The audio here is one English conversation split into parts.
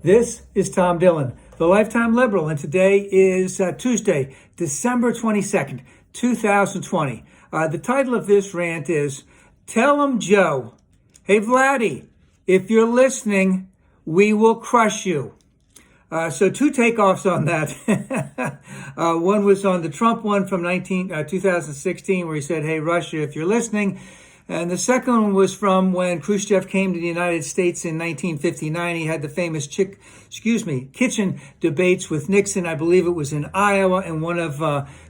This is Tom Dillon, the Lifetime Liberal, and today is Tuesday, December 22nd, 2020. The title of this rant is, Tell 'em Joe, hey Vladi, if you're listening, we will crush you. So two takeoffs on that. One was on the Trump one from 2016, where he said, hey Russia, if you're listening. And the second one was from when Khrushchev came to the United States in 1959. He had the famous kitchen debates with Nixon. I believe it was in Iowa. And one of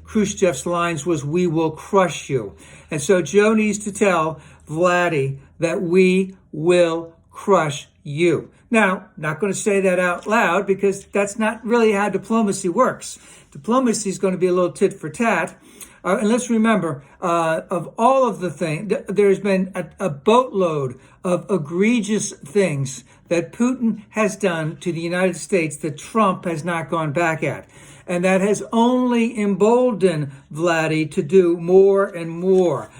Khrushchev's lines was, we will crush you. And so Joe needs to tell Vladi that we will crush you. Now, not going to say that out loud because that's not really how diplomacy works. Diplomacy is going to be a little tit for tat. And let's remember, of all of the things, there's been a boatload of egregious things that Putin has done to the United States that Trump has not gone back at. And that has only emboldened Vladi to do more and more.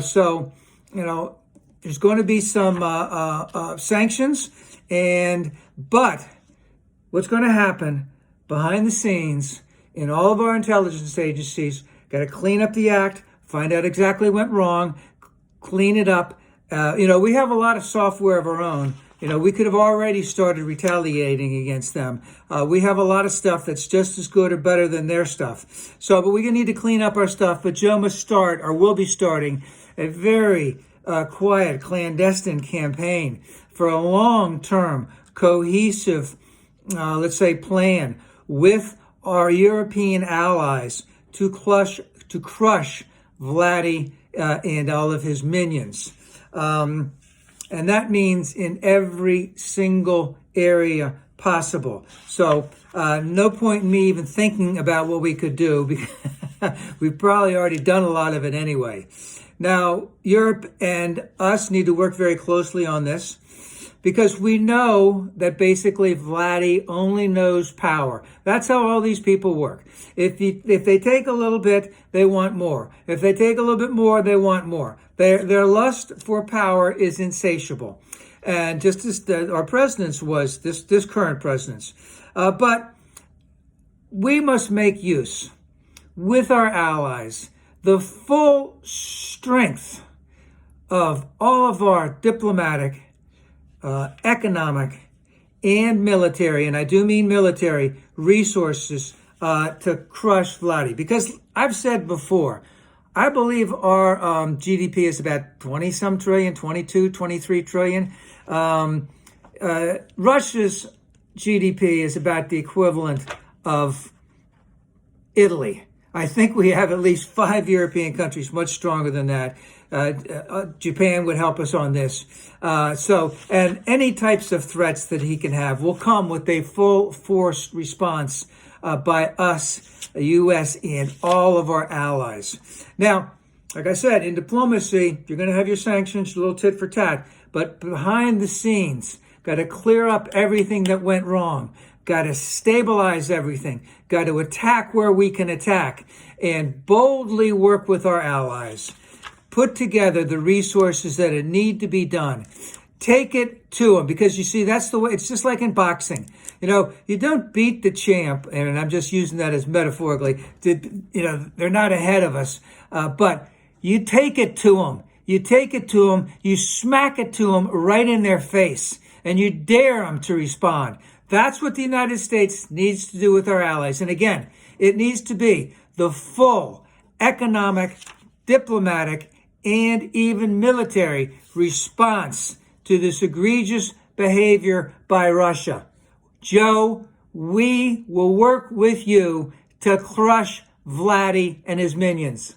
So, there's going to be some sanctions, but what's going to happen behind the scenes in all of our intelligence agencies, got to clean up the act, find out exactly what went wrong, clean it up. We have a lot of software of our own. We could have already started retaliating against them. We have a lot of stuff that's just as good or better than their stuff. But we need to clean up our stuff. But Joe must start, or will be starting, a very quiet, clandestine campaign for a long-term, cohesive, plan with our European allies to crush Vladi and all of his minions. And that means in every single area possible. So no point in me even thinking about what we could do because we've probably already done a lot of it anyway. Now, Europe and us need to work very closely on this, because we know that basically Vladi only knows power. That's how all these people work. If they take a little bit, they want more. If they take a little bit more, they want more. Their lust for power is insatiable. And just as our president's was, this current president's. But we must make use, with our allies, the full strength of all of our diplomatic, economic, and military, and I do mean military, resources to crush Vladi. Because I've said before, I believe our GDP is about 20-some trillion, 22, 23 trillion. Russia's GDP is about the equivalent of Italy. I think we have at least 5 European countries much stronger than that. Japan would help us on this. And any types of threats that he can have will come with a full force response by us, the U.S., and all of our allies. Now, like I said, in diplomacy, you're going to have your sanctions, a little tit for tat. But behind the scenes, got to clear up everything that went wrong. Got to stabilize everything, got to attack where we can attack, and boldly work with our allies. Put together the resources that need to be done. Take it to them, because you see, that's the way, it's just like in boxing. You don't beat the champ, and I'm just using that as metaphorically. They're not ahead of us, but you take it to them. You take it to them, you smack it to them right in their face, and you dare them to respond. That's what the United States needs to do with our allies. And again, it needs to be the full economic, diplomatic, and even military response to this egregious behavior by Russia. Joe, we will work with you to crush Vladi and his minions.